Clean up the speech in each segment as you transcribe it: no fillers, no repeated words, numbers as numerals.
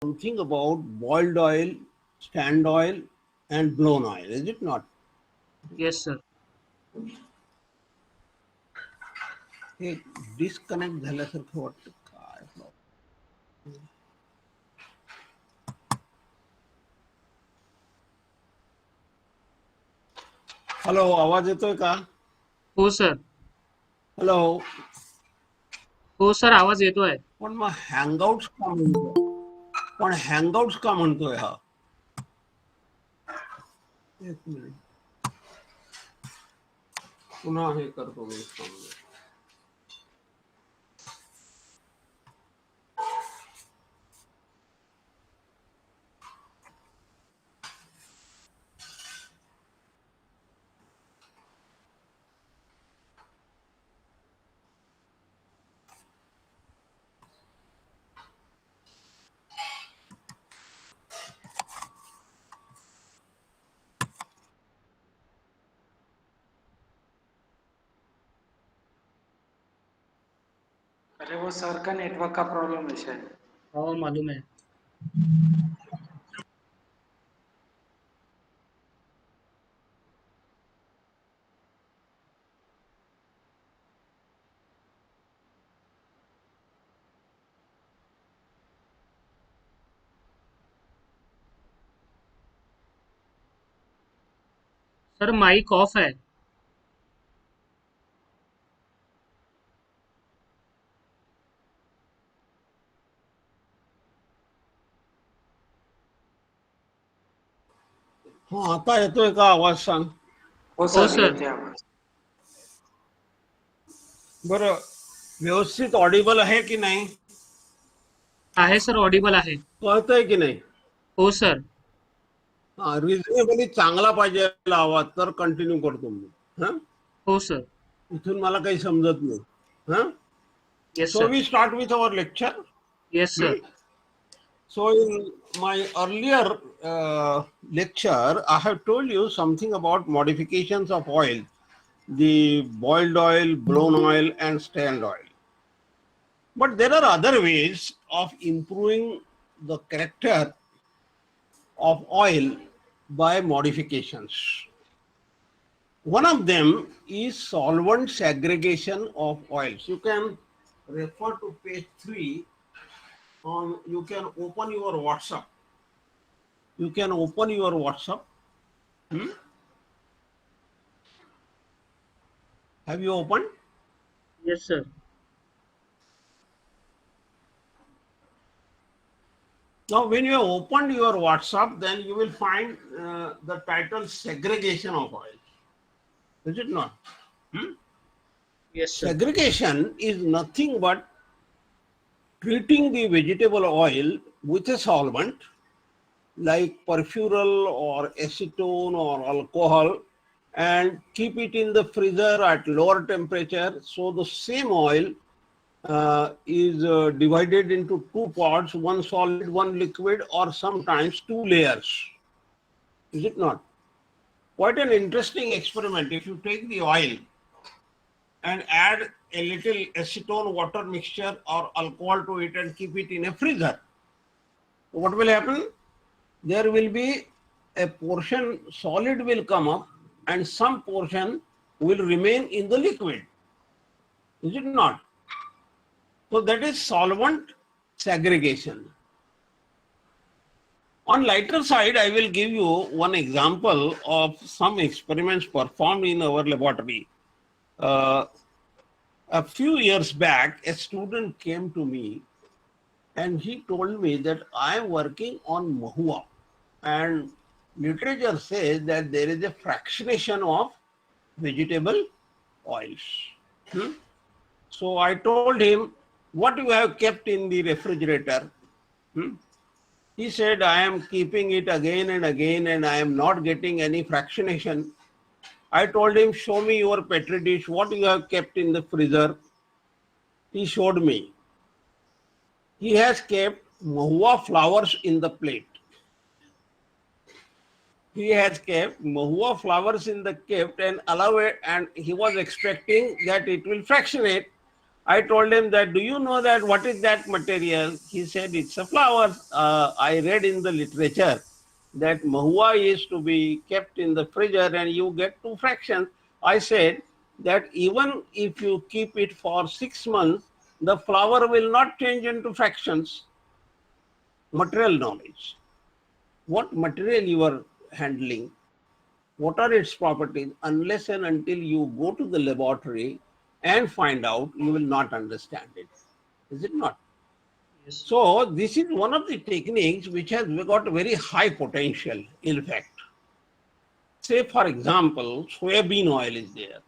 something about boiled oil, stand oil, and blown oil, is it not? Yes, sir. हे disconnect झाल्यासारखं वाटतं काय hello आवाज येतोय का? हो सर. हॅलो. हो सर, आवाज येतोय. पण मग हँगआउट्स का म्हणतोय हा? एक मिनिट पुन्हा हे करतो मी. अरे वो सर का नेटवर्क का प्रॉब्लम है शायद. हो, मालूम है. सर माइक ऑफ है. हा आता येतोय का आवाज सांग? हो हो सर सर. येते आवाज. बरं व्यवस्थित ऑडिबल आहे की नाही? आहे सर, ऑडिबल आहे. कळतंय की नाही? हो सर. हा रिजनेबली चांगला पाहिजे आवाज तर कंटिन्यू करतो मी. हा हो सर. इथून मला काही समजत नाही. हा yes so sir. We start with our lecture. Yes sir. So in my earlier lecture, I have told you something about modifications of oil, the boiled oil, blown oil, and stand oil. But there are other ways of improving the character of oil by modifications. One of them is solvent segregation of oils. You can refer to page 3. You can open your WhatsApp. Have you opened? Yes sir. Now, when you have opened your WhatsApp, then you will find the title segregation of oil. Is it not? Yes sir. Segregation is nothing but treating the vegetable oil with a solvent like perfural or acetone or alcohol and keep it in the freezer at lower temperature. So the same oil is divided into two parts, one solid, one liquid, or sometimes two layers. Is it not? Quite an interesting experiment. If you take the oil and add a little acetone water mixture or alcohol to it and keep it in a freezer, what will happen? There will be a portion solid will come up and some portion will remain in the liquid. Is it not? So that is solvent segregation. On lighter side, I will give you one example of some experiments performed in our laboratory. A few years back, a student came to me and he told me that I am working on mahua, and literature says that there is a fractionation of vegetable oils. So I told him, what you have kept in the refrigerator? He said, I am keeping it again and again and I am not getting any fractionation. I told him, show me your petri dish, what you have kept in the freezer. He showed me. He has kept mahua flowers in the plate. He has kept mahua flowers in the kept and allow it, and he was expecting that it will fractionate. I told him that, do you know that what is that material? He said, it's a flower. I read in the literature that mahua is to be kept in the freezer and you get two fractions. I said that even if you keep it for 6 months, the flower will not change into fractions. Material knowledge. What material you are handling, what are its properties, unless and until you go to the laboratory and find out, you will not understand it. Is it not? Yes. So this is one of the techniques which has got very high potential, in fact. Say for example, soybean oil is there.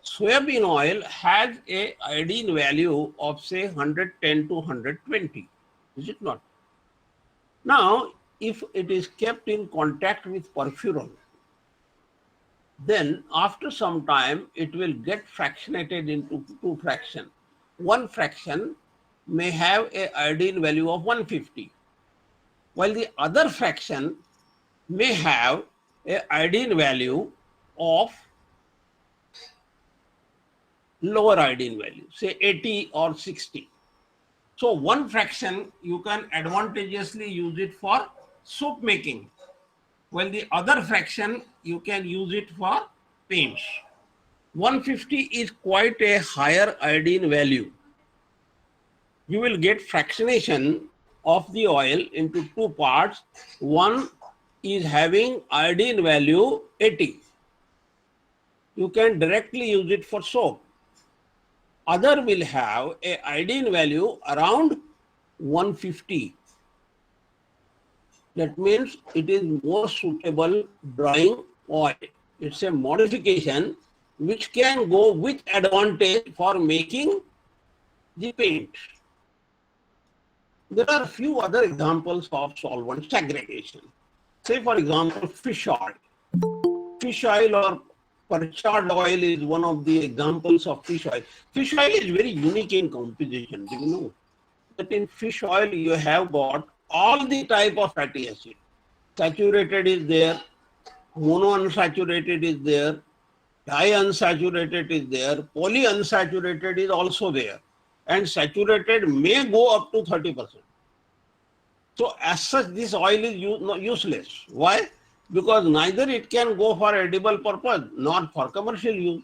Soybean oil has a iodine value of say 110 to 120. Is it not? Now, if it is kept in contact with perfuron, then after some time it will get fractionated into two fractions. One fraction may have a iodine value of 150, while the other fraction may have a iodine value of lower iodine value, say 80 or 60. So one fraction you can advantageously use it for soap making, while the other fraction you can use it for paints. 150 is quite a higher iodine value. You will get fractionation of the oil into two parts. One is having iodine value 80. You can directly use it for soap. Other will have a iodine value around 150. That means it is more suitable drying oil. It's a modification which can go with advantage for making the paint. There are a few other examples of solvent segregation. Say for example, fish oil. Fish oil or perchard oil is one of the examples of fish oil. Fish oil is very unique in composition. Do you know that in fish oil you have got all the type of fatty acid? Saturated is there, monounsaturated is there, diunsaturated is there, polyunsaturated is also there, and saturated may go up to 30%. So as such, this oil is useless. Why? Because neither it can go for edible purpose nor for commercial use,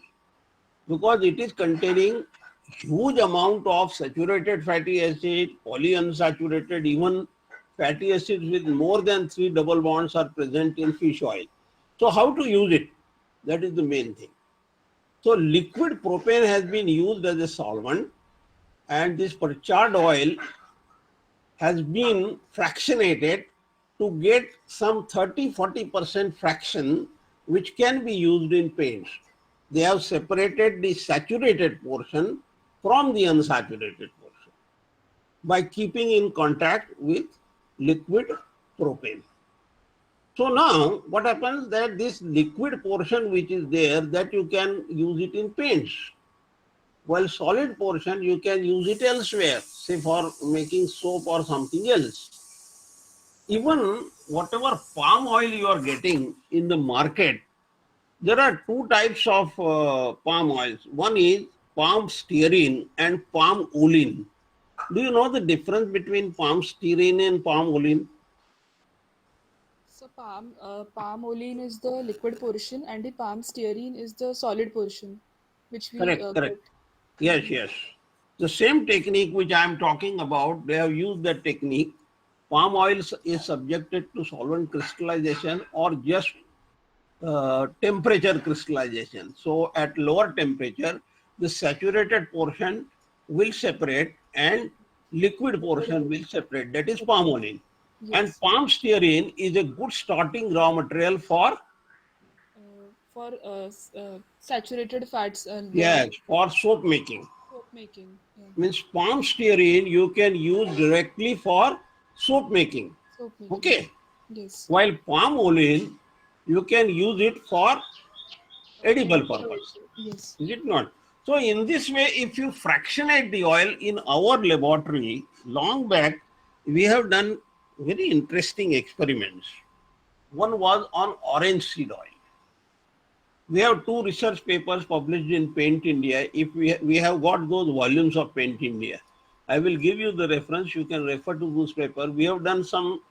because it is containing huge amount of saturated fatty acid, polyunsaturated, even fatty acids with more than 3 double bonds are present in fish oil. So how to use it? That is the main thing. So liquid propane has been used as a solvent, and this perchard oil has been fractionated to get some 30-40% fraction which can be used in paints. They have separated the saturated portion from the unsaturated portion by keeping in contact with liquid propane. So now what happens that this liquid portion which is there, that you can use it in paints, while solid portion you can use it elsewhere, say for making soap or something else. Even whatever palm oil you are getting in the market, there are two types of palm oils. One is palm stearine and palm olein. Do you know the difference between palm stearine and palm olein? So palm olein is the liquid portion and the palm stearine is the solid portion, which we Correct, correct. get. Yes, yes. The same technique which I am talking about, they have used that technique. Palm oil is subjected to solvent crystallization or just temperature crystallization. So at lower temperature, the saturated portion will separate and liquid portion will separate. That is palm oil. And Yes. palm stearine is a good starting raw material for, For saturated fats, yes, the for soap making. soap making. Yeah. Means palm stearine you can use directly for soap making. Soap making. Okay. Yes. While palm oil you can use it for edible Commercial purpose. also. Yes. Is it not? So in this way, if you fractionate the oil in our laboratory, long back, we have done very interesting experiments. One was on orange seed oil. We have 2 research papers published in Paint India. If we have got those volumes of Paint India, I will give you the reference. You can refer to those papers. We have done some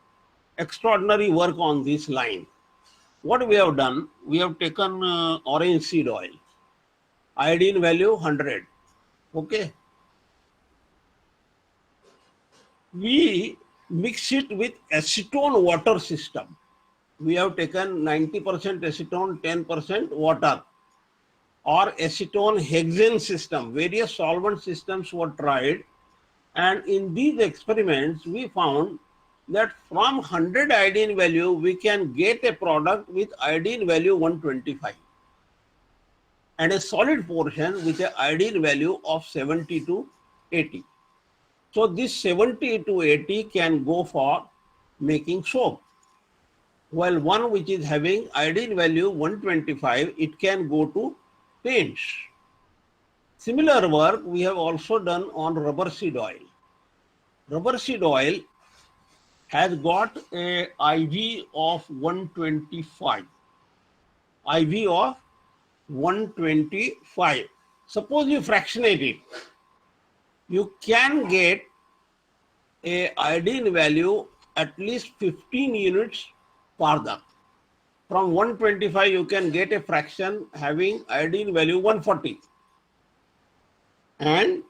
extraordinary work on this line. What we have done, we have taken orange seed oil, iodine value 100. Okay, we mix it with acetone water system. We have taken 90% acetone, 10% water, or acetone hexane system. Various solvent systems were tried, and in these experiments we found that from 100 iodine value we can get a product with iodine value 125 and a solid portion with a iodine value of 70 to 80. So this 70 to 80 can go for making soap, while one which is having iodine value 125, it can go to paints. Similar work we have also done on rubber seed oil. Rubber seed oil has got a IV of 125. IV of 125. Suppose you fractionate it, you can get a iodine value at least 15 units further. From 125 you can get a fraction having iodine value 140 and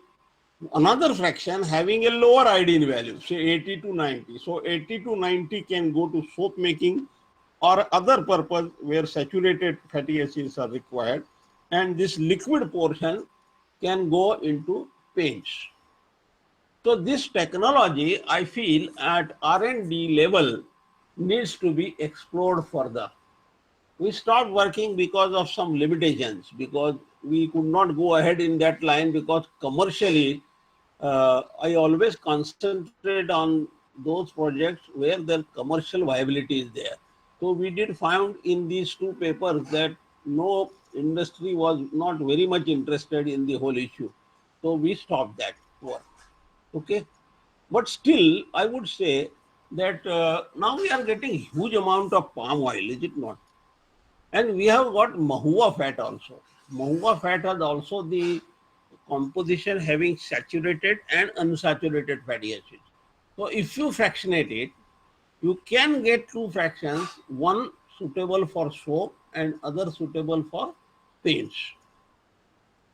another fraction having a lower iodine value, say 80 to 90. So 80 to 90 can go to soap making or other purpose where saturated fatty acids are required, and this liquid portion can go into paints. So this technology, I feel, at R&D level needs to be explored further. We stopped working because of some limitations, because we could not go ahead in that line, because commercially I always concentrate on those projects where the commercial viability is there. So we did find in these 2 papers that no industry was not very much interested in the whole issue. So we stopped that work. Okay, but still I would say that now we are getting huge amount of palm oil, is it not? And we have got mahua fat also. Mahua fat has also the composition having saturated and unsaturated fatty acids. So if you fractionate it, you can get 2 fractions, one suitable for soap and other suitable for paints.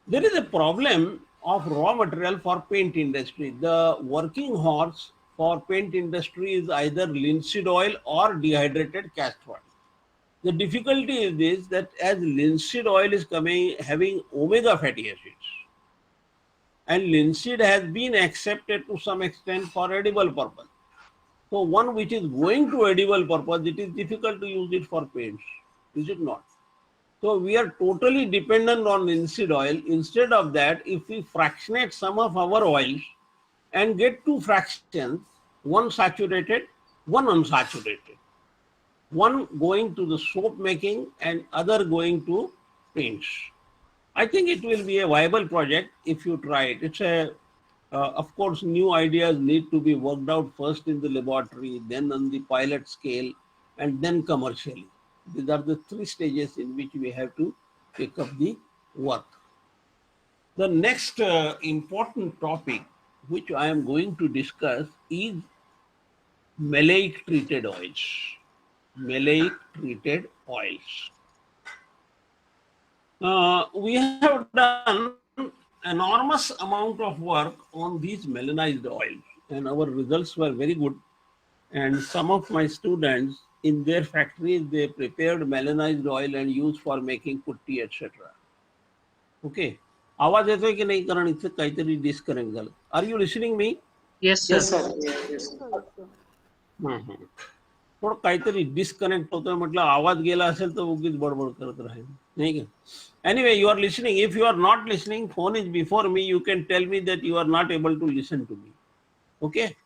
There is a problem of raw material for paint industry. The working horse for paint industry is either linseed oil or dehydrated castor oil. The difficulty is this, that as linseed oil is coming having omega fatty acids, and linseed has been accepted to some extent for edible purpose. So one which is going to edible purpose, it is difficult to use it for paints, is it not? So we are totally dependent on linseed oil. Instead of that, if we fractionate some of our oils and get 2 fractions, one saturated, one unsaturated, one going to the soap making and other going to paints, I think it will be a viable project if you try it. It's a, of course, new ideas need to be worked out first in the laboratory, then on the pilot scale, and then commercially. These are the 3 stages in which we have to pick up the work. The next important topic which I am going to discuss is maleic treated oils. Maleic treated oils. We have done enormous amount of work on these melanized oils, and our results were very good. And some of my students in their factories, they prepared melanized oil and used for making putty, etc. Okay. आवाज येतोय की नाही, कारण इथे काहीतरी disconnect झालं. Are you listening me? Yes, Yes, sir. sir. Yes, sir. थोडं काहीतरी डिस्कनेक्ट होतोय, म्हटलं आवाज गेला असेल तर उगीच बडबड करत राहील, नाही का? Anyway, you are listening. If you are not listening, phone is before me, you can tell me that you are not able to listen to me. Okay.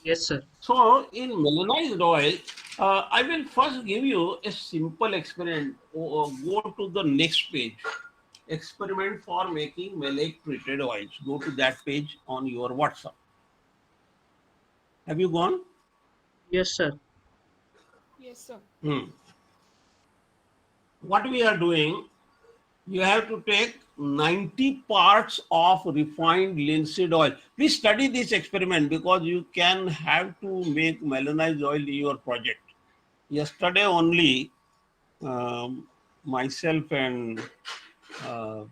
Yes, sir. So in melanized oil, I will first give you a simple experiment. Go to the next page. Experiment for making maleic treated oils. Go to that page on your WhatsApp. Have you gone? Yes, sir. Yes, sir. What we are doing, You have to take 90 parts of refined linseed oil. Please study this experiment because you can have to make melanized oil in your project. Yesterday only, myself and uh,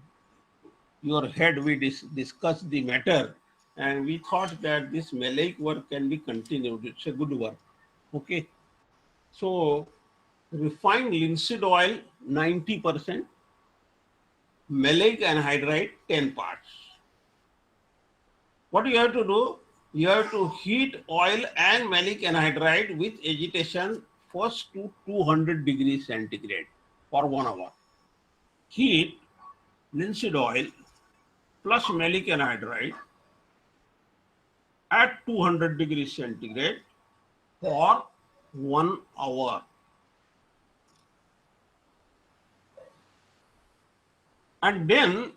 your head, we discussed the matter, and we thought that this maleic work can be continued. It's a good work. Okay. So, refined linseed oil 90%, maleic anhydride 10 parts. What you have to do? You have to heat oil and maleic anhydride with agitation first to 200 degrees centigrade for 1 hour. Heat linseed oil plus maleic anhydride at 200 degrees centigrade for 1 hour. And then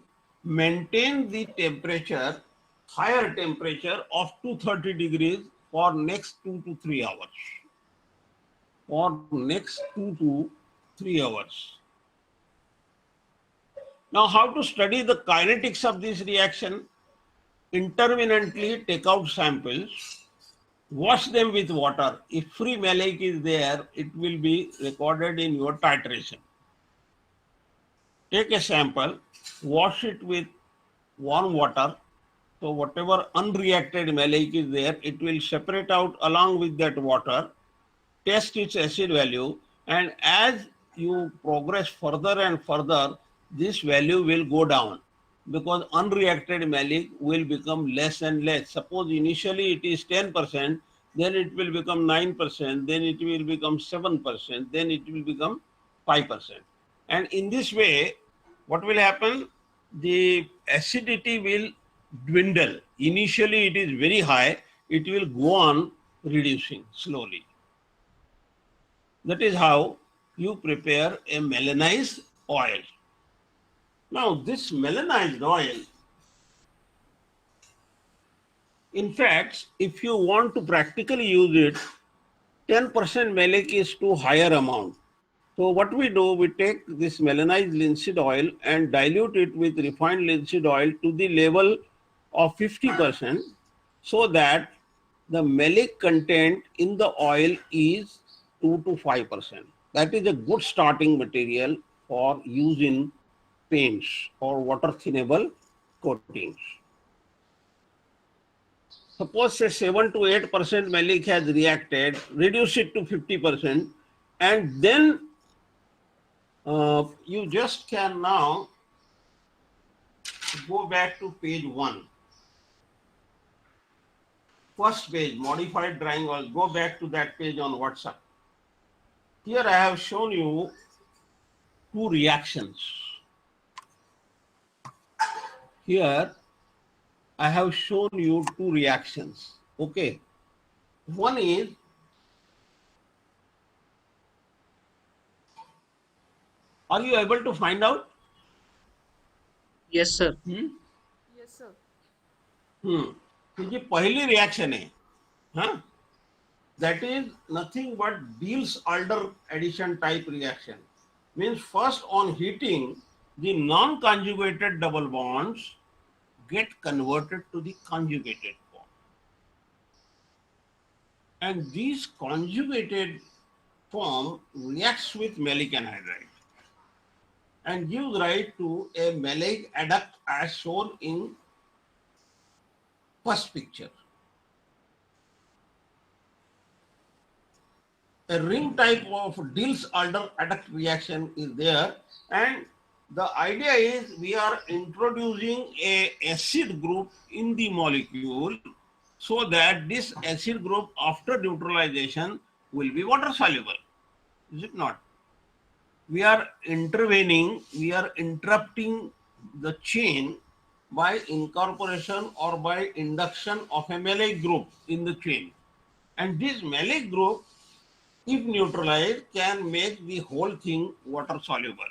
maintain the temperature, higher temperature of 230 degrees for next 2 to 3 hours. For next 2 to 3 hours. Now, how to study the kinetics of this reaction? Intermittently take out samples, wash them with water. If free maleic is there, it will be recorded in your titration. Take a sample, wash it with warm water. So whatever unreacted maleic is there, it will separate out along with that water, test its acid value, and as you progress further and further, this value will go down because unreacted maleic will become less and less. Suppose initially it is 10%, then it will become 9%, then it will become 7%, then it will become 5%. And in this way, what will happen? The acidity will dwindle. Initially it is very high, it will go on reducing slowly. That is how you prepare a melanized oil. Now, this melanized oil, in fact, if you want to practically use it, 10% maleic is too higher amount. So what we do, we take this melanized linseed oil and dilute it with refined linseed oil to the level of 50% so that the maleic content in the oil is 2 to 5%. That is a good starting material for use in paints or water thinnable coatings. Suppose say 7 to 8% maleic has reacted, reduce it to 50%, and then you just can now go back to page 1. First page, modified drying oil. Go back to that page on WhatsApp. Here I have shown you two reactions. Here I have shown you two reactions. Okay. One is are you able to find out? Yes, sir. Yes, sir. तो ये पहली reaction है, हाँ? That is nothing but Diels-Alder addition type reaction. Means first on heating, the non-conjugated double bonds get converted to the conjugated form. And this conjugated form reacts with maleic anhydride and gives rise to a maleic adduct as shown in first picture. A ring type of Diels-Alder adduct reaction is there, and the idea is we are introducing a acid group in the molecule so that this acid group after neutralization will be water soluble. Is it not? We are intervening, we are interrupting the chain by incorporation or by induction of a maleic group in the chain. And this maleic group, if neutralized, can make the whole thing water soluble.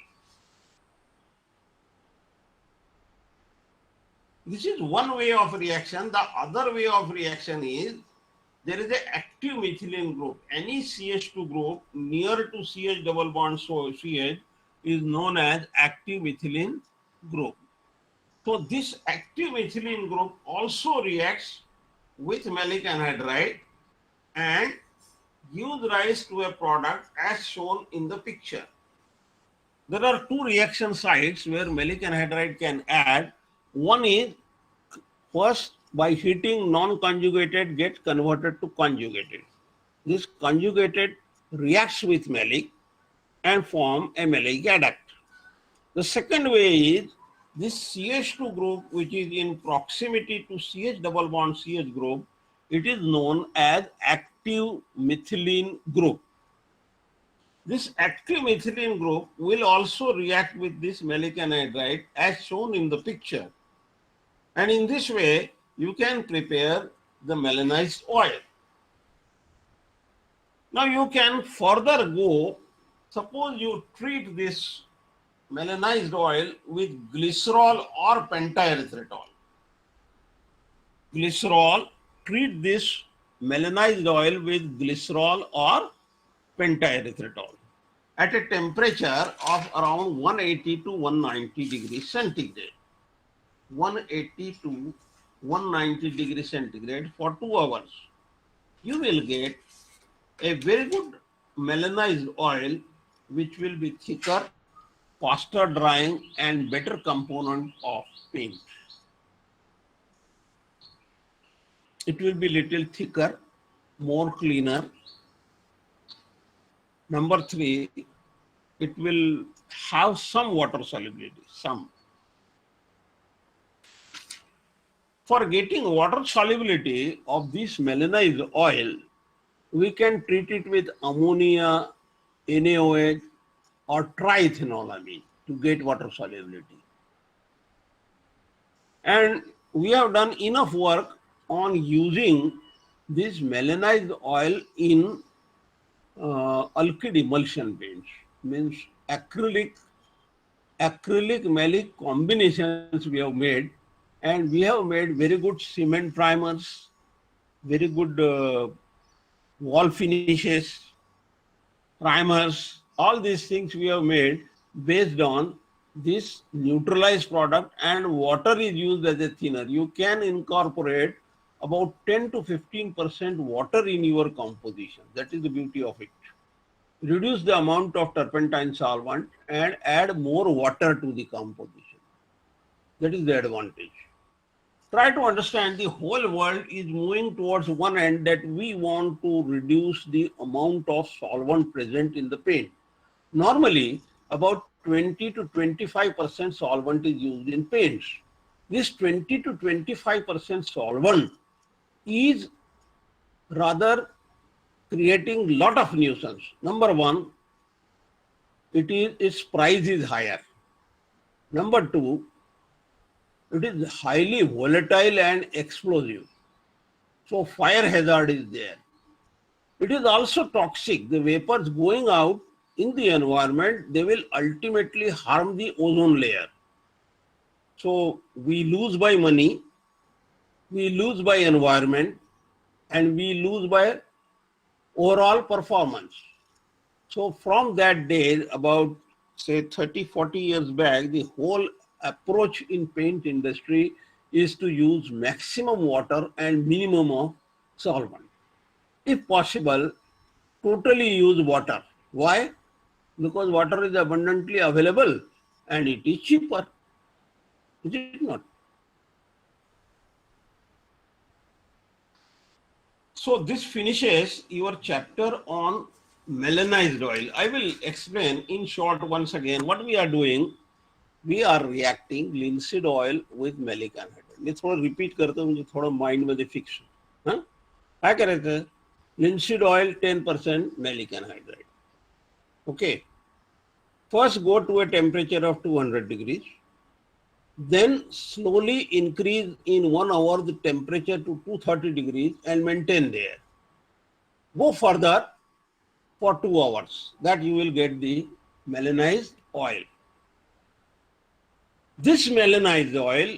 This is one way of reaction. The other way of reaction is there is an active methylene group. Any CH2 group near to CH double bond so CH is known as active methylene group. So this active methylene group also reacts with malic anhydride and gives rise to a product as shown in the picture. There are two reaction sites where malic anhydride can add. One is first by heating non-conjugated gets converted to conjugated. This conjugated reacts with malic and form a malic adduct. The second way is this CH2 group, which is in proximity to CH double bond CH group, it is known as active methylene group. This active methylene group will also react with this malic anhydride as shown in the picture. And in this way, you can prepare the melanized oil. Now you can further go, suppose you treat this melanized oil with glycerol or pentaerythritol. Glycerol, treat this melanized oil with glycerol or pentaerythritol at a temperature of around 180 to 190 degrees centigrade. 180 to 190 degrees centigrade for 2 hours. You will get a very good melanized oil which will be thicker, faster drying and better component of paint. It will be little thicker, more cleaner. Number 3, it will have some water solubility, some. For getting water solubility of this melanized oil, we can treat it with ammonia, NaOH or triethanolamine to get water solubility. And we have done enough work on using this melanized oil in alkyd emulsion paints, means acrylic malic combinations we have made, and we have made very good cement primers, very good wall finishes, primers, all these things we have made based on this neutralized product, and water is used as a thinner. You can incorporate about 10 to 15% water in your composition. That is the beauty of it. Reduce the amount of turpentine solvent and add more water to the composition. That is the advantage. Try to understand the whole world is moving towards one end, that we want to reduce the amount of solvent present in the paint. Normally, about 20 to 25% solvent is used in paints. This 20 to 25% solvent is rather creating lot of nuisance. Number 1, its price is higher. Number 2, it is highly volatile and explosive. So fire hazard is there. It is also toxic. The vapors going out in the environment, they will ultimately harm the ozone layer. So we lose by money, we lose by environment, and we lose by overall performance. So from that day, about say 30, 40 years back, the whole approach in paint industry is to use maximum water and minimum of solvent. If possible, totally use water. Why? Because water is abundantly available and it is cheaper. Is it not? So this finishes your chapter on melanized oil. I will explain in short once again what we are doing. We are reacting linseed oil with malic anhydride. मी थोडं repeat करतो म्हणजे थोडं mind मध्ये fix. काय करायचं? Linseed oil 10% malic anhydride. Okay. First go to a temperature of 200 degrees. Then slowly increase in 1 hour the temperature to 230 degrees and maintain there. Go further for 2 hours. That you will get the melanized oil. This melanized oil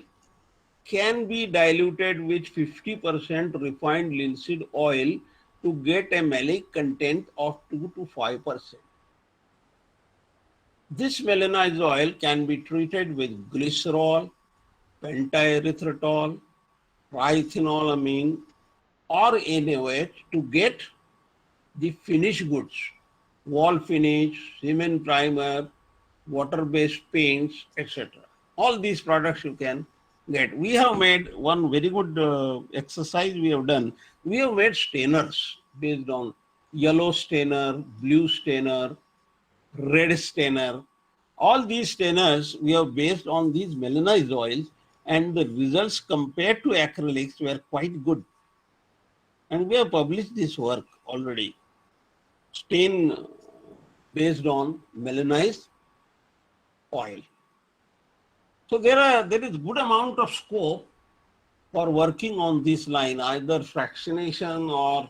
can be diluted with 50% refined linseed oil to get a malic content of 2 to 5%. This melanized oil can be treated with glycerol, pentaerythritol, triethanolamine, or NaOH to get the finished goods, wall finish, cement primer, water-based paints, etc. All these products you can get. We have made one very good exercise we have done. We have made stainers based on yellow stainer, blue stainer, red stainer. All these stainers we have based on these melanized oils, and the results compared to acrylics were quite good. And we have published this work already. Stain based on melanized oil. So there is good amount of scope for working on this line, either fractionation or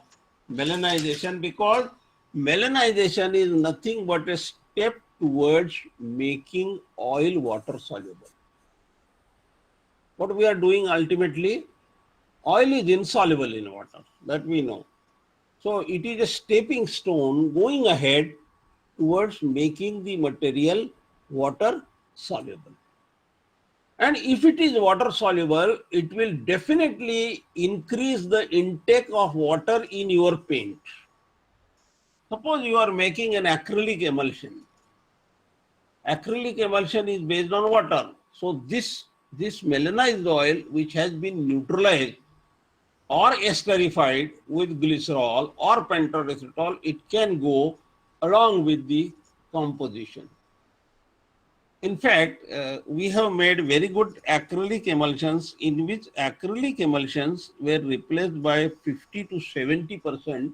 melanization, because melanization is nothing but a step towards making oil water soluble. What we are doing ultimately, oil is insoluble in water, that we know. So it is a stepping stone going ahead towards making the material water soluble. And if it is water soluble, it will definitely increase the intake of water in your paint. Suppose you are making an acrylic emulsion. Acrylic emulsion is based on water. So this melanized oil, which has been neutralized or esterified with glycerol or pentaerythritol, it can go along with the composition. In fact, we have made very good acrylic emulsions, in which acrylic emulsions were replaced by 50 to 70%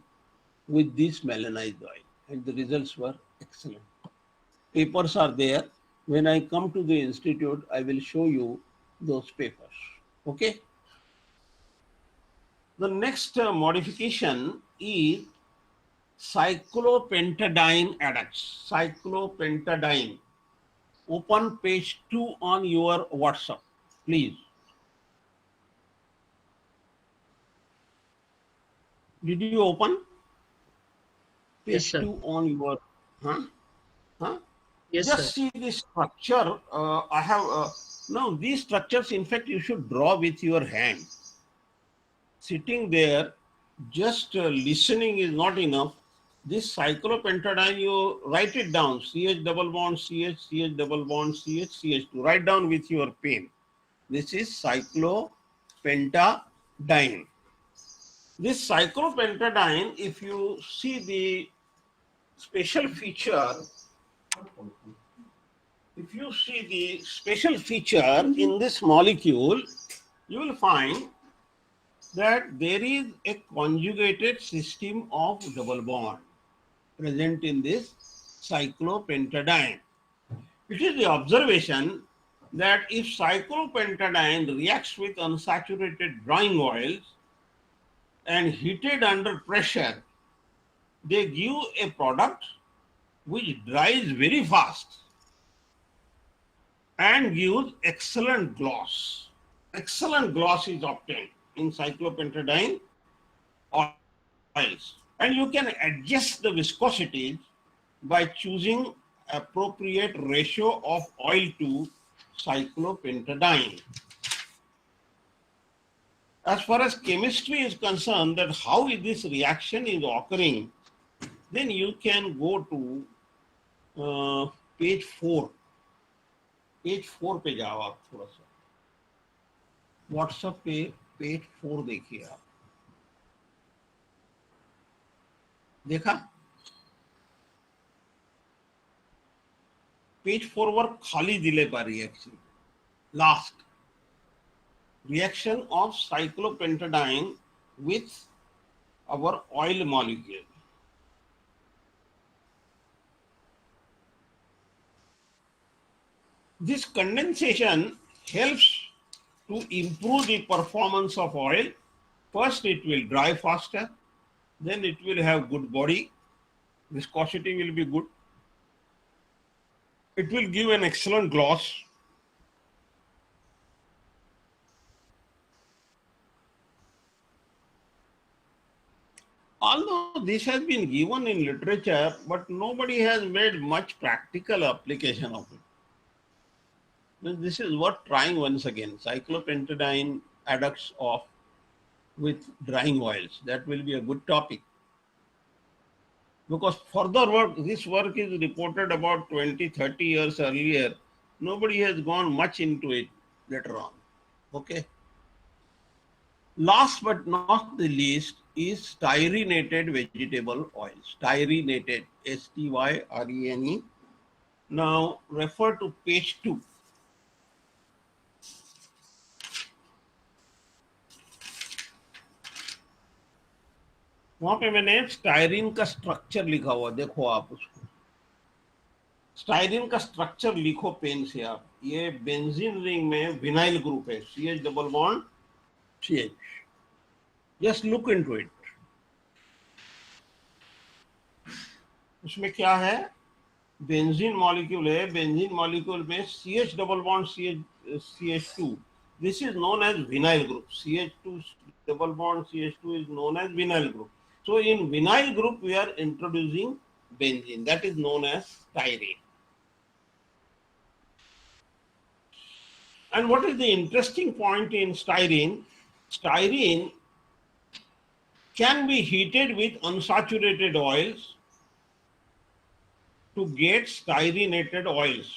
with this melanized oil, and the results were excellent. Papers are there. When I come to the institute, I will show you those papers. Okay. The next modification is cyclopentadiene adducts. Cyclopentadiene. Open page 2 on your WhatsApp, please. Did you open Yes, page sir. 2 on your, huh? Huh? Yes, sir. Just see this structure. I have, now these structures, in fact, you should draw with your hand. Sitting there, just listening is not enough. This cyclopentadiene, you write it down, CH double bond, CH, CH double bond, CH, CH2. Write down with your pen. This is cyclopentadiene. This cyclopentadiene, if you see the special feature, in this molecule, you will find that there is a conjugated system of double bond present in this cyclopentadiene. It is the observation that if cyclopentadiene reacts with unsaturated drying oils and heated under pressure, they give a product which dries very fast and gives excellent gloss. Excellent gloss is obtained in cyclopentadiene oils. And you can adjust the viscosity by choosing appropriate ratio of oil to cyclopentadiene. As far as chemistry is concerned, that how this reaction is occurring, then you can go to page 4. Page 4 पे जाओ आप थोड़ा सा, WhatsApp पे page 4 देखिए आप. देखा? Page 4 वर खाली दिले पा reaction. Last reaction of cyclopentadiene with our oil molecule. This condensation helps to improve the performance of oil. First, it will dry faster, then it will have good body, viscosity will be good, it will give an excellent gloss. Although this has been given in literature, but nobody has made much practical application of it. This is worth trying once again. Cyclopentadiene adducts of with drying oils. That will be a good topic. Because further work, this work is reported about 20, 30 years earlier. Nobody has gone much into it later on. Okay. Last but not the least is styrenated vegetable oil. Styrenated, Styrene. Now refer to page 2. वहां पे मैंने styrene का structure लिखा हुआ, देखो आप उसको. Styrene का स्ट्रक्चर लिखो पेन से आप. ये बेंजीन रिंग में विनाइल ग्रुप है, CH double bond CH. Just look into it. उसमें क्या है? बेंजीन मॉलिक्यूल है. बेंजीन मॉलिक्यूल में CH double bond CH2. This is known as vinyl group. CH2 double bond CH2 is known as vinyl group. So in vinyl group we are introducing benzene. That is known as styrene. And what is the interesting point in styrene? Styrene can be heated with unsaturated oils to get styrenated oils.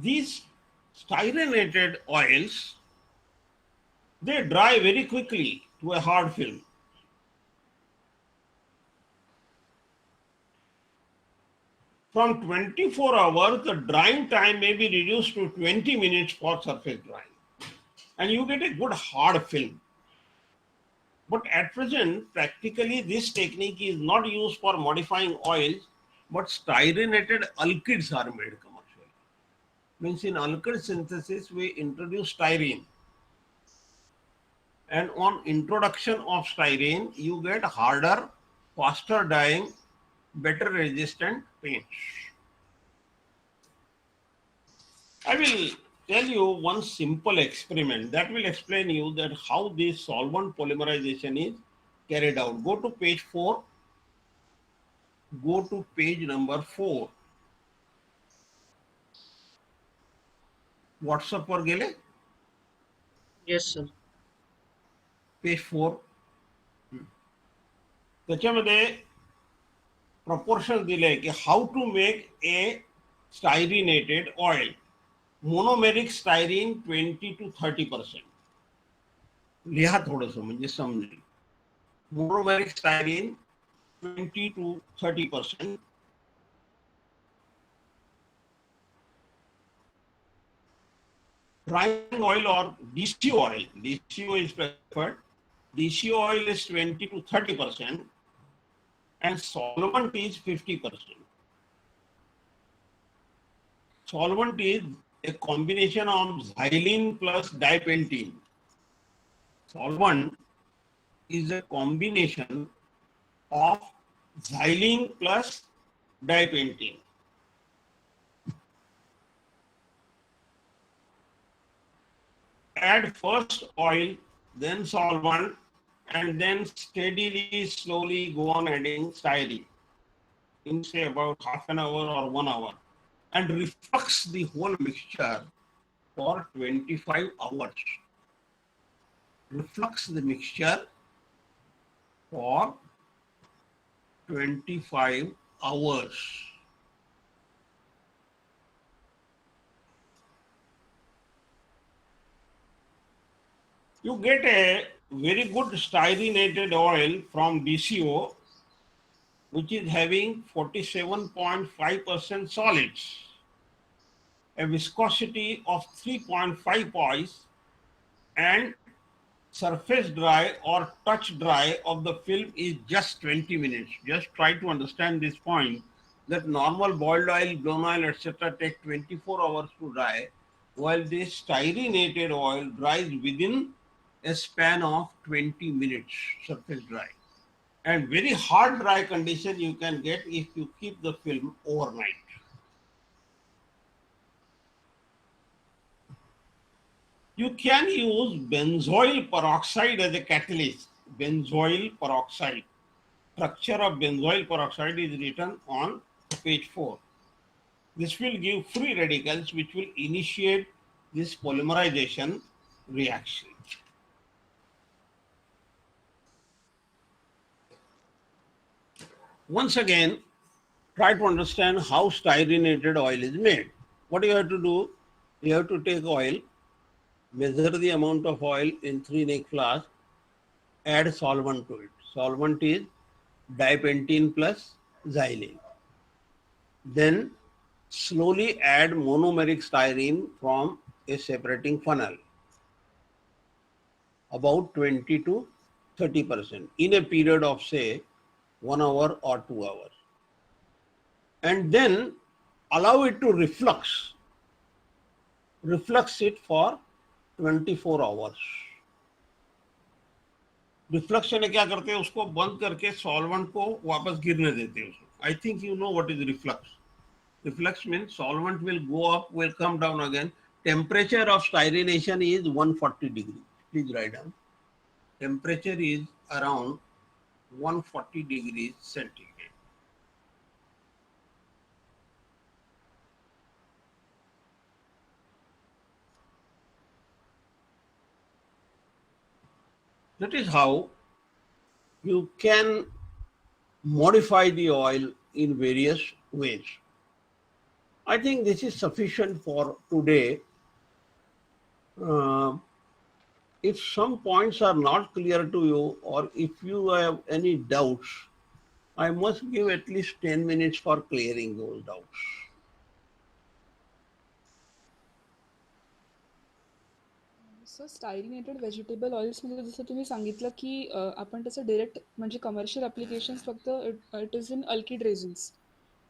These styrenated oils, they dry very quickly to a hard film. From 24 hours, the drying time may be reduced to 20 minutes for surface drying. And you get a good hard film. But at present, practically this technique is not used for modifying oils, but styrenated alkyds are made commercially. Means in alkyl synthesis, we introduce styrene. And on introduction of styrene, you get harder, faster drying, better resistant paints. I will tell you one simple experiment that will explain you that how this solvent polymerization is carried out. Go to page 4. Go to page number 4. WhatsApp पर गेले? Yes, sir. Page 4. त्याच्यामध्ये proportion दिले की how to make a styrenated oil. Monomeric styrene 20 to 30%. लिहा थोडंसं म्हणजे समजेल. Monomeric styrene 20 to 30%. Drying oil or DCO oil. DCO is preferred. DCO oil is 20 to 30%, and solvent is 50%. Solvent is a combination of xylene plus dipentene. Solvent is a combination of xylene plus dipentene. Add first oil, then solvent, and then steadily, slowly go on adding styrene in say about half an hour or 1 hour, and reflux the whole mixture for 25 hours. Reflux the mixture for 25 hours. You get a very good styrenated oil from DCO, which is having 47.5% solids, a viscosity of 3.5 poise, and surface dry or touch dry of the film is just 20 minutes. Just try to understand this point, that normal boiled oil, blown oil, etc. take 24 hours to dry, while this styrenated oil dries within a span of 20 minutes surface dry. And very hard dry condition you can get if you keep the film overnight. You can use benzoyl peroxide as a catalyst. Benzoyl peroxide. Structure of benzoyl peroxide is written on page 4. This will give free radicals which will initiate this polymerization reaction. Once again, try to understand how styrenated oil is made. What you have to do, you have to take oil, measure the amount of oil in 3 neck flask, add solvent to it. Solvent is dipentene plus xylene. Then slowly add monomeric styrene from a separating funnel, about 20 to 30% in a period of say 1 hour or 2 hours. And then allow it to reflux it for 24 hours. Reflux ने क्या करते हैं, उसको बंद करके solvent को वापस गिरने देते हैं उसको. I think you know what is reflux. Reflux means solvent will go up, will come down again. Temperature of styrenation is 140 degrees. Please write down. Temperature is around 140 degrees centigrade. That is how you can modify the oil in various ways. I think this is sufficient for today. If some points are not clear to you, or if you have any doubts, I must give at least 10 minutes for clearing those doubts. So styrenated vegetable ऑइल्समध्ये जसं तुम्ही सांगितलं की आपण त्याचं direct म्हणजे commercial applications फक्त it is in alkyd resins,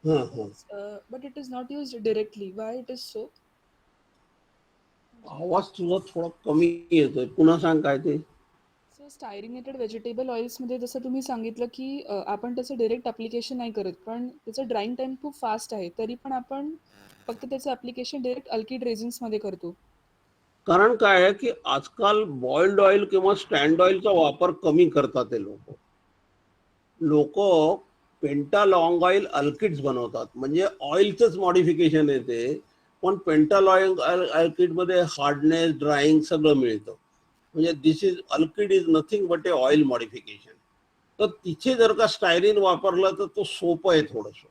but it is not use directly. Why it is so? आवाज तुझा थोडा कमी येतोय, पुन्हा सांग काय ते. सो स्टायरिनेटेड व्हेजिटेबल ऑइल्समध्ये जसं तुम्ही सांगितलं की आपण त्याचं डिरेक्ट ॲप्लिकेशन नाही करत, पण त्याचं ड्राईंग टाईम खूप फास्ट आहे, तरी पण आपण फक्त त्याचं ॲप्लिकेशन डिरेक्ट अल्किड रेझिन्समध्ये करतो. कारण काय आहे की आजकाल बॉइल्ड ऑइल किंवा स्टँड ऑइलचा वापर कमी करतात ते लोक. पेंटा लॉंग ऑइल अल्किड्स बनवतात, म्हणजे ऑइलचंच मॉडिफिकेशन येते, पण पेंटा लॉंग अल्किड मध्ये हार्डनेस, ड्राईंग सगळं मिळतं. म्हणजे this is alkyd is nothing but a oil modification. तर तिथे जर का स्टायरिन वापरलं तर तो सोपं आहे थोडंसं.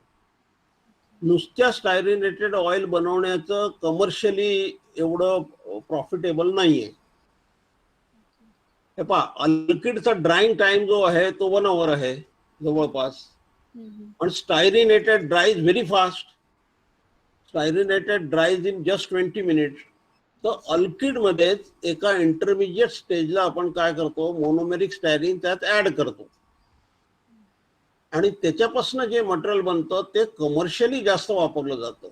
नुसत्या स्टायरिनेटेड ऑइल बनवण्याचं कमर्शियली एवढं प्रॉफिटेबल नाहीये. हे पहा, अल्किडचा ड्राईंग टाइम जो आहे तो 1 hour आहे जवळपास, पण styrenated dries very fast. Styrenated dries in just 20 minutes. तर अल्किड मध्येच एका इंटरमिजिएट स्टेजला आपण काय करतो, मोनोमेरिक स्टायरिन त्यात ऍड करतो, आणि त्याच्यापासून जे मटेरियल बनतं ते कमर्शियली जास्त वापरलं जातं.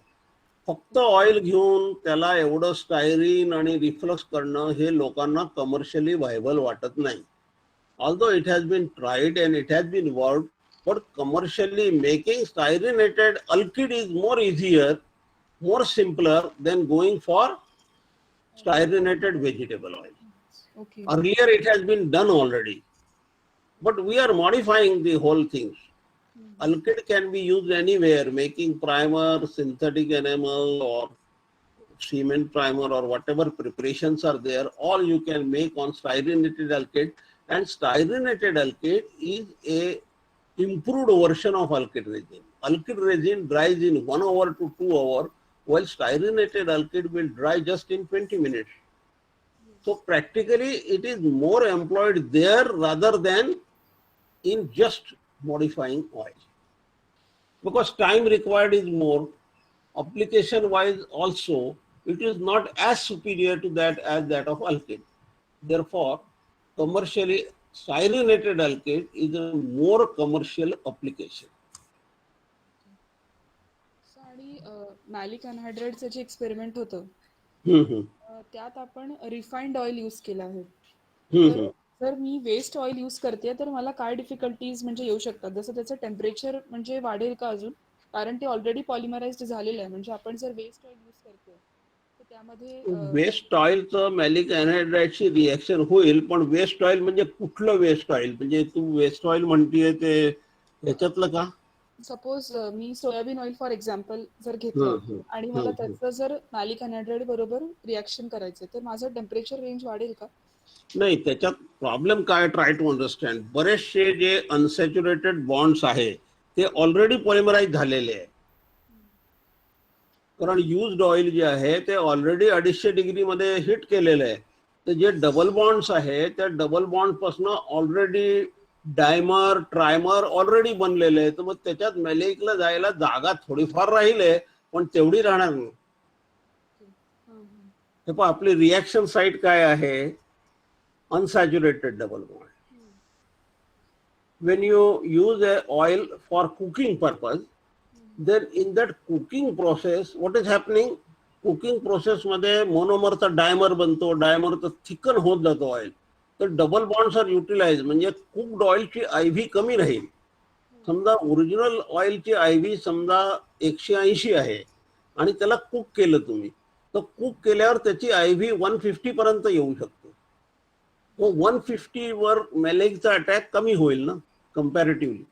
फक्त ऑइल घेऊन त्याला एवढं स्टायरिन आणि रिफ्लक्स करणं हे लोकांना कमर्शियली व्हायबल वाटत नाही. Although it has been tried and it has been worked, but commercially making styrinated alkyd is more easier, more simpler than going for styrinated vegetable oil. Okay. Earlier it has been done already, but we are modifying the whole things. Alkyd can be used anywhere, making primer, synthetic enamel, or cement primer, or whatever preparations are there, all you can make on styrinated alkyd. And styrinated alkyd is a improved version of alkyd resin. Alkyd resin dries in 1 hour to 2 hours, while styrinated alkyd will dry just in 20 minutes. So practically it is more employed there rather than in just modifying oil, because time required is more. Application wise also it is not as superior to that as that of alkyd. Therefore commercially styrinated alkyd is a more commercial application. आणि malic अनहायड्रेटचं जे experiment होतं त्यात आपण refined oil use केलं आहे. तर जर मी waste oil use करते तर मला काय डिफिकल्टीज म्हणजे येऊ शकतात? जसं त्याचं टेम्परेचर म्हणजे वाढेल का अजून? कारण ते ऑलरेडी पॉलिमराइज्ड झालेलं आहे. म्हणजे आपण जर वेस्ट ऑइल यूज करतोय तर त्यामध्ये वेस्ट ऑइलचं मॅलिक अॅनहायड्राइडशी रिॲक्शन होईल, पण वेस्ट ऑइल म्हणजे कुठलं वेस्ट ऑइल? म्हणजे तू वेस्ट ऑइल म्हणतीये ते ह्याच्यातलं का? Suppose me soybean oil for example जर घेतलं हं, हं, आणि मला हं, हं. त्याचं जर मॅलिक अनहायड्रेट बरोबर रिॲक्शन करायचं तर माझं टेम्परेचर रेंज वाढेल का? नाही, त्याच्यात प्रॉब्लेम काय, ट्राय टू अंडरस्टँड. बरेचसे जे अनसॅच्युरेटेड बॉन्ड्स आहे ते ऑलरेडी पॉलिमराईज झालेले आहे. कारण युज्ड ऑइल जे आहे ते ऑलरेडी 250 डिग्रीमध्ये हिट केलेलं आहे. तर जे डबल बॉन्ड्स आहे त्या डबल बॉन्ड पासून ऑलरेडी डायमर ट्रायमर ऑलरेडी बनलेले आहे. तर मग त्याच्यात मॅलिकला जायला जागा थोडीफार राहील आहे, पण तेवढी राहणार नाही. हे पण आपली रिॲक्शन साईट काय आहे? Unsaturated double bond. When you use a oil for cooking purpose, then in that cooking process what is happening? Cooking process मध्ये मोनोमरचा डायमर बनतो, डायमरचा थिकन होत जातो ऑइल. तर डबल बॉन्ड्स आर युटिलाइज, म्हणजे कुक्ड ऑइलची IV कमी राहील. समजा ओरिजिनल ऑइलची IV समजा 180 आहे आणि त्याला कुक केलं तुम्ही, तर कुक केल्यावर त्याची IV 150 पर्यंत येऊ शकते. मग 150 वर मॅलिकचा अटॅक कमी होईल ना कम्पॅरेटिव्हली.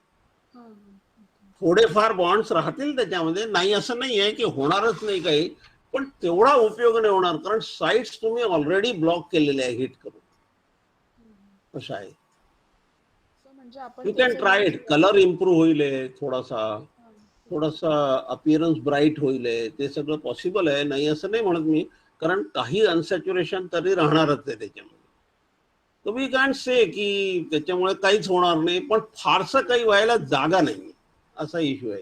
थोडेफार बॉन्ड्स राहतील त्याच्यामध्ये, नाही असं नाही आहे की होणारच नाही काही, पण तेवढा उपयोग नाही होणार, कारण साईट्स तुम्ही ऑलरेडी ब्लॉक केलेले आहे हिट करून. असं आहे. म्हणजे आपण you can try it. Colour improve होईल थोडासा अपीअरन्स ब्राईट होईल, ते सगळं पॉसिबल आहे, नाही असं नाही म्हणत मी, कारण काही अनसॅच्युरेशन तरी राहणारच आहे त्याच्यामध्ये. तुम्ही कॅन से की त्याच्यामुळे काहीच होणार नाही, पण फारसं काही व्हायला जागा नाही, असा इश्यू आहे.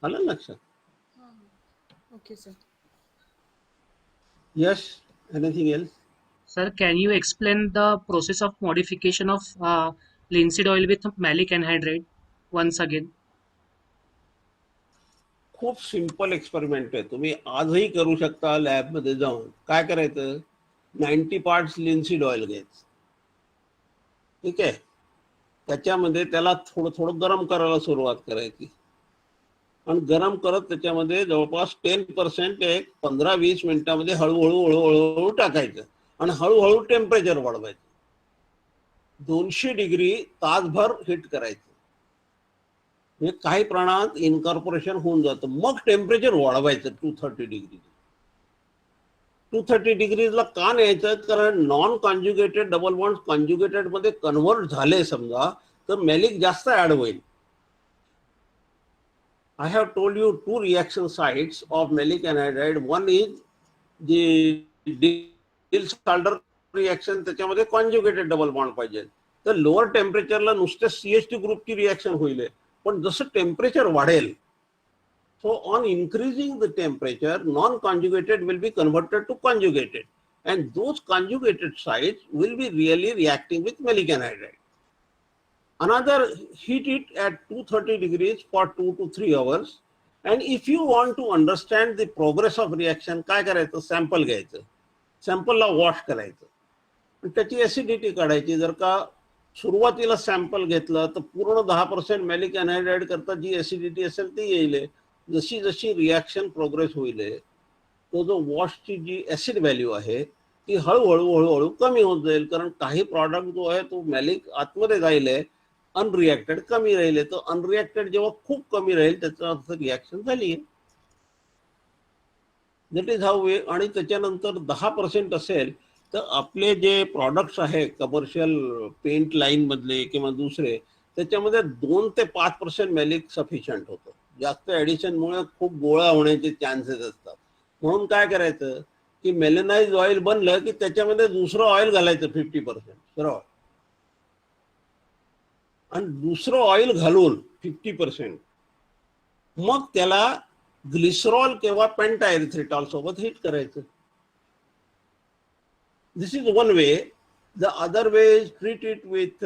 आलं लक्षात? Okay sir. Yes, anything else? Sir, can you explain the process of modification of linseed oil with malic anhydride once again? खूप सिंपल एक्सपेरिमेंट आहे, तुम्ही आजही करू शकता लॅबमध्ये जाऊन. काय करायचं? 90 पार्ट्स लिन्सीड ऑइल घ्यायचं, ठीक आहे. त्याच्यामध्ये त्याला थोडं थोडं गरम करायला सुरुवात करायची आणि गरम करत त्याच्यामध्ये जवळपास 10% एक 15-20 मिनिटामध्ये हळूहळू हळूहळू टाकायचं आणि हळूहळू टेम्परेचर वाढवायचं. 200 डिग्री तासभर हिट करायचं, म्हणजे काही प्रमाणात इनकॉर्पोरेशन होऊन जातं. मग टेम्परेचर वाढवायचं 230 डिग्री. 230 डिग्रीजला का न्यायचं? कारण non conjugated double bond conjugated मध्ये कन्व्हर्ट झाले समजा, तर मॅलिक जास्त ऍड होईल. I have told you 2 reaction sites of malic anhydride. One is the Diels-Alder reaction, त्याच्यामध्ये कॉन्ज्युगेटेड डबल बॉन्ड पाहिजे. तर लोअर टेम्परेचरला नुसते CH2 ग्रुपची रिॲक्शन होईल, पण जसं टेम्परेचर वाढेल, so on increasing the temperature, non-conjugated will be converted to conjugated, and those conjugated sites will be really reacting with malic anhydride. Another, heat it at 230 degrees for 2 to 3 hours, and if you want to understand the progress of reaction, काय करायचं? Sample घ्यायचं, सॅम्पलला wash करायचं, त्याची acidity काढायची. जर का सुरुवातीला sample घेतलं तर पूर्ण 10% मॅलिक अॅनहायड्राइड करता जी ऍसिडिटी असेल ती येईल. जशी जशी रिॲक्शन प्रोग्रेस होईल, तो जो वॉशची जी ऍसिड व्हॅल्यू आहे ती हळूहळू हळूहळू कमी होत जाईल, कारण काही प्रॉडक्ट जो आहे तो मॅलिक आतमध्ये जाईल, अनरिॲक्टेड कमी राहिले. तर अनरिॲक्टेड जेव्हा खूप कमी राहील त्याचा अर्थ रिॲक्शन झाली. दॅट इज हाऊ वे. आणि त्याच्यानंतर 10% असेल तर आपले जे प्रॉडक्ट्स आहे कमर्शियल पेंट लाईन मधले किंवा दुसरे, त्याच्यामध्ये 2 ते 5% मॅलिक सफिशियंट होतं. जास्त ऍडिशनमुळे खूप गोळा होण्याचे चान्सेस असतात. म्हणून काय करायचं की मेलनाइज ऑइल बनलं की त्याच्यामध्ये दुसरं ऑइल घालायचं 50% सरळ, आणि दुसरं ऑइल घालून 50% मग त्याला ग्लिसरॉल किंवा पेंटाएरिथ्रिटॉल सोबत हिट करायचं. This is one way. The other way is treat it with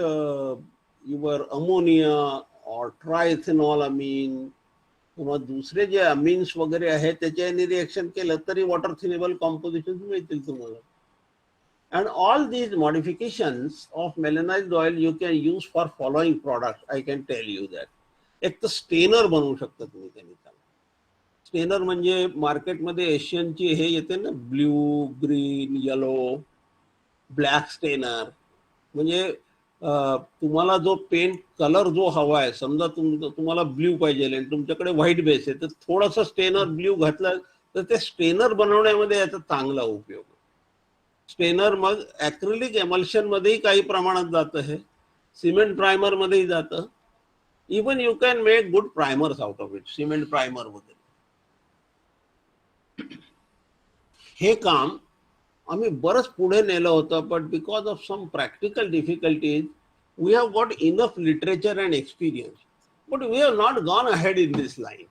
your ammonia or triethanolamine, किंवा दुसरे जे अमीन्स वगैरे आहेत त्याच्याने रिएक्शन केलं तरी वॉटर थिनेबल कॉम्पोजिशन मिळतील तुम्हाला. And all these modifications of melanized oil you can use for following products. I can tell you that. एक तर स्टेनर बनवू शकता तुम्ही त्यांनी. स्टेनर म्हणजे मार्केटमध्ये एशियनची हे येते ना, blue, green, yellow, black stainer. म्हणजे तुम्हाला जो पेंट कलर जो हवा आहे, समजा तुम्हाला ब्ल्यू पाहिजे आणि तुमच्याकडे व्हाईट बेस आहे, तर थोडंसं स्टेनर ब्ल्यू घातलं तर ते स्टेनर बनवण्यामध्ये याचा चांगला उपयोग. स्टेनर मग ॲक्रिलिक एमल्शन मध्येही काही प्रमाणात जातं, हे सिमेंट प्रायमर मध्येही जातं. Even you can make good primers out of it, cement primer वगैरे. हे काम आम्ही बरंच पुढे नेलं होतं, but because of some practical difficulties we have got enough literature and experience, but we have not gone ahead in this line.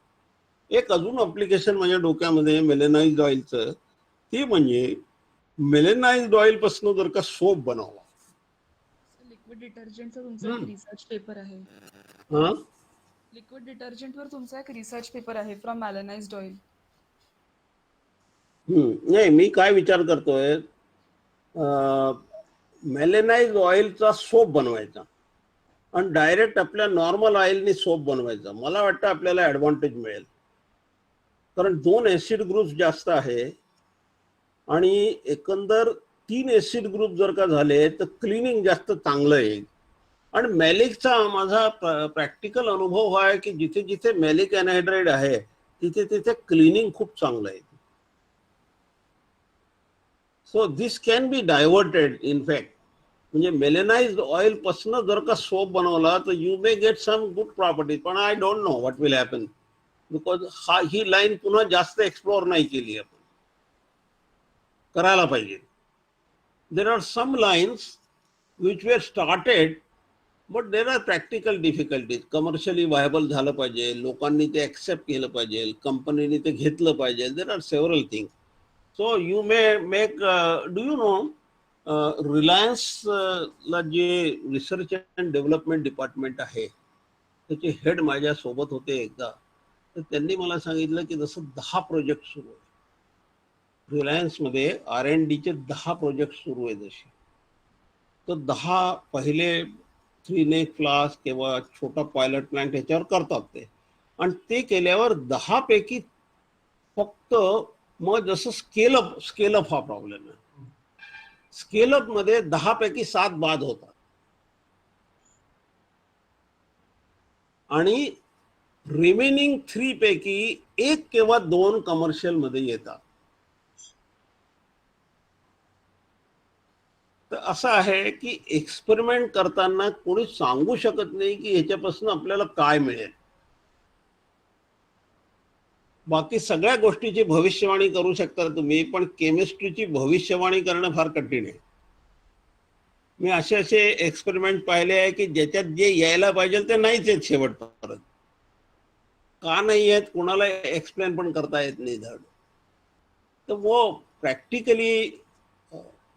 एक अजून अप्लिकेशन माझ्या डोक्यामध्ये मेलेनाइज्ड ऑइलचं, ती म्हणजे मेलेनाइज्ड ऑइल पासून जर का सोप बनवला. लिक्विड डिटर्जंटचा तुमचा एक रिसर्च पेपर आहे. लिक्विड डिटर्जंटवर तुमचा एक रिसर्च पेपर आहे फ्रॉम मेलेनाइज्ड ऑइल. नाही, मी काय विचार करतोय, मेलेनाइज्ड ऑइलचा सोप बनवायचा आणि डायरेक्ट आपल्या नॉर्मल ऑइलनी सोप बनवायचा. मला वाटतं आपल्याला ॲडव्हान्टेज मिळेल, कारण 2 ॲसिड ग्रुप्स जास्त आहे आणि एकंदर 3 ॲसिड ग्रुप जर का झाले तर क्लिनिंग जास्त चांगलं येईल. आणि मॅलिकचा माझा प्रॅक्टिकल अनुभव हा आहे की जिथे जिथे मॅलिक एनहायड्राइड आहे तिथे तिथे क्लिनिंग खूप चांगलं आहे. So this can be diverted in fact. म्हणजे मेलेनाइज्ड ऑइल पासून जर का सोप बनवला तर you may get some good properties, पण I don't know what will happen, because ही लाईन पुन्हा जास्त एक्सप्लोर नाही केली, आपण करायला पाहिजे. There are some lines which were started, but there are practical difficulties. Commercially viable झालं पाहिजे, लोकांनी ते ॲक्सेप्ट केलं पाहिजे, कंपनीने ते घेतलं पाहिजे. There are several thing. So you may make, do you know, Reliance ला जे रिसर्च अँड डेव्हलपमेंट डिपार्टमेंट आहे त्याचे हेड माझ्या सोबत होते एकदा. तर त्यांनी मला सांगितलं की जसं 10 प्रोजेक्ट सुरू आहे रिलायन्समध्ये, R&Dचे 10 प्रोजेक्ट सुरू आहेत असे, तर 10 पहिले 3 नेक फ्लास्क किंवा छोटा पायलट प्लांट ह्याच्यावर करतात ते, आणि ते केल्यावर 10 पैकी फक्त मग जसं स्केलअप हा प्रॉब्लेम आहे. स्केलअप मध्ये 10 पैकी 7 बाद होतात आणि रिमेनिंग 3 पैकी 1 किंवा 2 कमर्शियल मध्ये येतात. तर असं आहे की एक्सपेरिमेंट करताना कोणी सांगू शकत नाही की ह्याच्यापासून आपल्याला काय मिळेल. बाकी सगळ्या गोष्टीची भविष्यवाणी करू शकता तुम्ही, पण केमिस्ट्रीची भविष्यवाणी करणं फार कठीण आहे. मी असे एक्सपेरिमेंट पाहिले आहे की ज्याच्यात जे यायला पाहिजे ते नाहीच आहेत शेवटपर्यंत. का नाही आहेत कोणाला एक्सप्लेन पण करता येत नाही धड. तर वो practically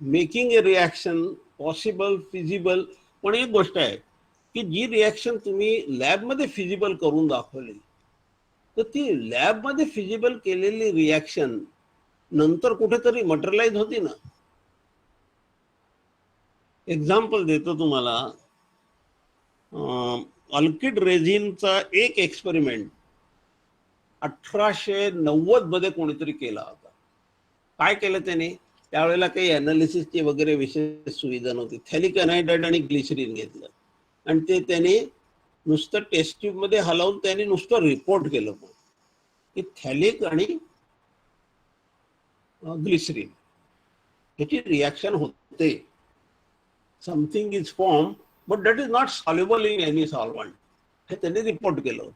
making a reaction possible, feasible. पण एक गोष्ट आहे की जी रिॲक्शन तुम्ही लॅबमध्ये फिजिबल करून दाखवली, तर ती लॅबमध्ये फिजिबल केलेली रिॲक्शन नंतर कुठेतरी मटेरियलाइज होती ना. एक्झाम्पल देतो तुम्हाला. अल्किड रेझिनचा एक एक्सपेरिमेंट 1890 मध्ये कोणीतरी केला होता. काय केलं त्याने, त्यावेळेला काही अनालिसिसची वगैरे विशेष सुविधा नव्हती. थॅलिक अनायड्राइड आणि ग्लिसरीन घेतलं आणि ते त्याने नुसतं टेस्ट ट्यूब मध्ये हलवून त्याने नुसतं रिपोर्ट केलं की थॅलिक आणि ग्लिसरीन ह्याची रिॲक्शन होते. Something is form but that is not soluble in any solvent, हे त्यांनी रिपोर्ट केलं.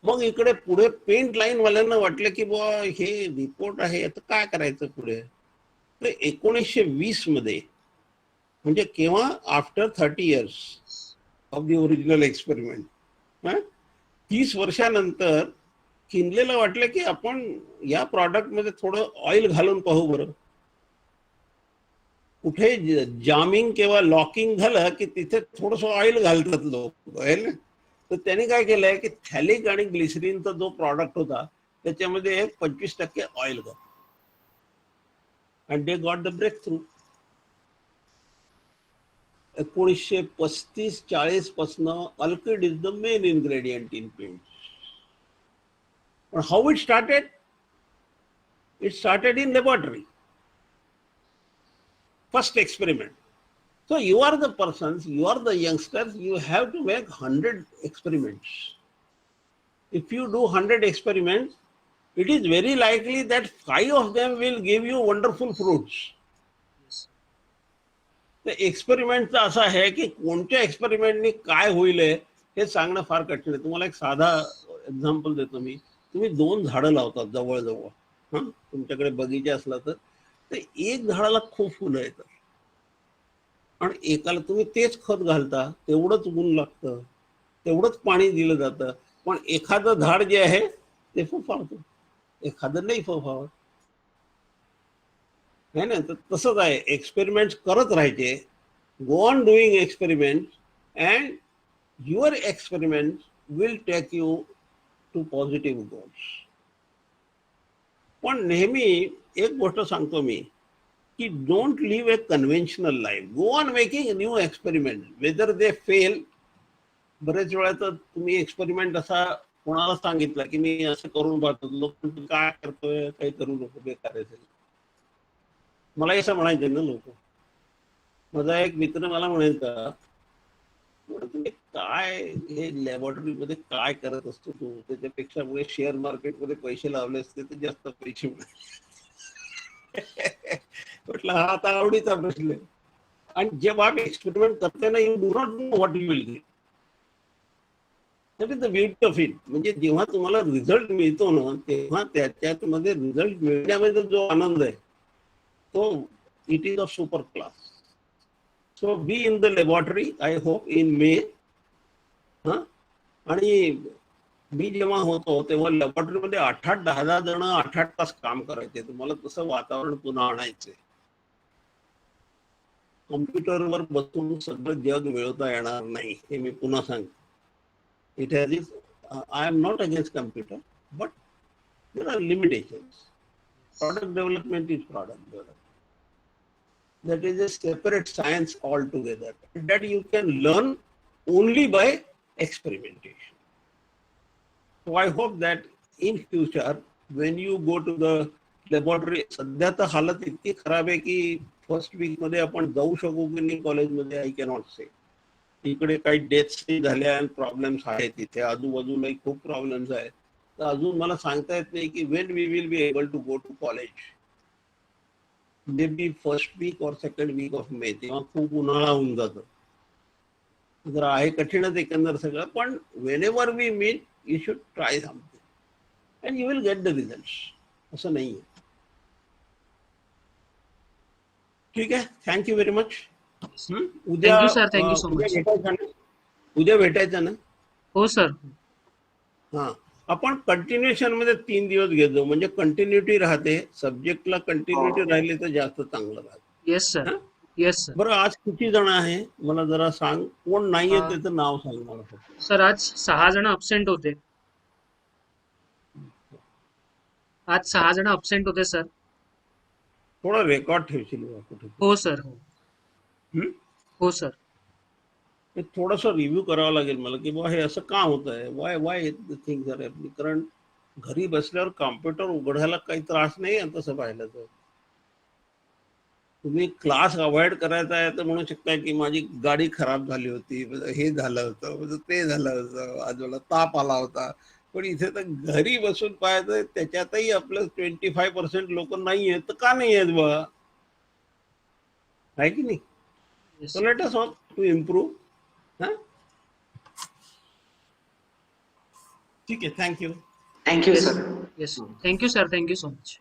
मग इकडे पुढे पेंट लाईन वाल्यांना वाटलं की बुवा हे रिपोर्ट आहे, आता काय करायचं पुढे. तर 1920 मध्ये, म्हणजे केव्हा, after 30 years of the original experiment, 30 वर्षानंतर किनलेला वाटलं की आपण या प्रॉडक्टमध्ये थोडं ऑइल घालून पाहू बरं. कुठे जामिंग किंवा लॉकिंग झालं की तिथे थोडस ऑइल घालतात लोक आहे ना. तर त्यांनी काय केलंय की थॅलिक आणि ग्लिसरीनचा जो प्रॉडक्ट होता त्याच्यामध्ये 25% ऑइल घातलं and they got the breakthrough. 1935-40 पासून alkyd is the main ingredient in paint. And how it started? It started in laboratory. First experiment. So you are the persons, you are the youngsters, you have to make 100 experiments. If you do 100 experiments, it is very likely that 5 of them will give you wonderful fruits. तर एक्सपेरिमेंटचं असं आहे की कोणत्या एक्सपेरिमेंटनी काय होईल हे सांगणं फार कठीण आहे. तुम्हाला एक साधा एक्झाम्पल देतो मी. तुम्ही 2 झाडं लावतात जवळजवळ, हां, तुमच्याकडे बगीचा असला तर एक झाडाला खूप फुलं येतात आणि एकाला तुम्ही तेच खत घालता, तेवढंच ऊन लागतं, तेवढंच पाणी दिलं जातं, पण एखादं झाड जे आहे ते फोफावतं, एखादं नाही फोफावत. है ना? तर तसंच आहे, एक्सपेरिमेंट्स करत राहायचे. Go on doing experiment and your experiment will take you to positive goals. पण नेहमी एक गोष्ट सांगतो मी की don't live a conventional life. Go on making new experiment whether they fail. बरेच वेळा तर तुम्ही एक्सपेरिमेंट असा कोणाला सांगितलं की मी असं करून पाहतो, लोक काय करतोय, काही करू नको, बेकार आहे. मला असं म्हणायचं ना लोक. माझा एक मित्र मला म्हणायचा, तुम्ही काय हे लॅबोरेटरीमध्ये काय करत असतो तू, त्याच्यापेक्षा शेअर मार्केटमध्ये पैसे लावले असते तर जास्त पैसे म्हटलं हा आता आवडीचा प्रश्न आहे. आणि जेव्हा आम्ही एक्सपेरिमेंट करते ना, you do not know what you will gate. That is the beauty of it. म्हणजे जेव्हा तुम्हाला रिझल्ट मिळतो ना, तेव्हा त्याच्यामध्ये रिझल्ट मिळण्यामध्ये जो आनंद आहे तो it is of super class. So be in the laboratory, I hope in May. हां, आणि मी जेव्हा होतो तेव्हा लॅबोरेटरीमध्ये 8-8, 10-10 जण 8-8 तास काम करायचे. तुम्हाला तसं वातावरण पुन्हा आणायचंय. कॉम्प्युटरवर बसून सगळं जग मिळवता येणार नाही, हे मी पुन्हा सांगतो. It has is, I am not against computer, but there are limitations. Product development is product development. That is a separate science altogether that you can learn only by experimentation. So I hope that in future when you go to the laboratory, सध्या तर हालत इतकी खराब आहे की first week मध्ये आपण जाऊ शकू की नाही कॉलेजमध्ये, आय कॅनॉट से. इकडे काही डेथ्स झाल्या आणि प्रॉब्लेम्स आहेत, तिथे आजूबाजूलाही खूप प्रॉब्लेम्स आहेत. तर अजून मला सांगता येत नाही की when we will be able to go to college. May be first week or second week of May, तेव्हा खूप उन्हाळा होऊन जातो. जरा आहे कठीणच एकंदर सगळं, पण whenever we meet you should try something and you will get the result. असं नाही आहे. ठीक आहे, थँक्यू व्हेरी मच. उद्या थँक्यू सर, थँक्यू सो उद्या मच. भेटायचं ना, उद्या भेटायचं ना. हो सर. हां, आपण कंटिन्युएशन मध्ये 3 दिवस घेतो, म्हणजे कंटिन्युटी राहते. सब्जेक्टला कंटिन्युटी राहिली तर जास्त चांगलं राहते. Yes sir. Yes sir. बरं, आज किती जण आहे मला जरा सांग. कोण नाहीये त्याचं नाव सांग मला फक्त. सर आज 6 जण अब्सेंट होते. आज 6 जण अब्सेंट होते सर. थोडं रेकॉर्ड ठेवशील कुठे. हो सर. हो सर. थोडंसं रिव्ह्यू करावं लागेल मला की बा हे असं का होत आहे, वाय थिंग्स आर हॅपनिंग. कारण घरी बसल्यावर कॉम्प्युटर उघडायला काही त्रास नाही आहे तसं पाहिलं तर. तुम्ही क्लास अवॉइड करायचा आहे तर म्हणू शकता की माझी गाडी खराब झाली होती, हे झालं होतं, ते झालं होतं, आज मला ताप आला होता. पण इथे तर घरी बसून पाहायचं, त्याच्यातही आपलं 25% लोक नाही आहेत. तर का नाही आहेत बा, आहे की नाही. So let us hope to improve. हां, ठीक आहे, thank you. Thank you sir. Yes. Thank you sir. Thank you so much.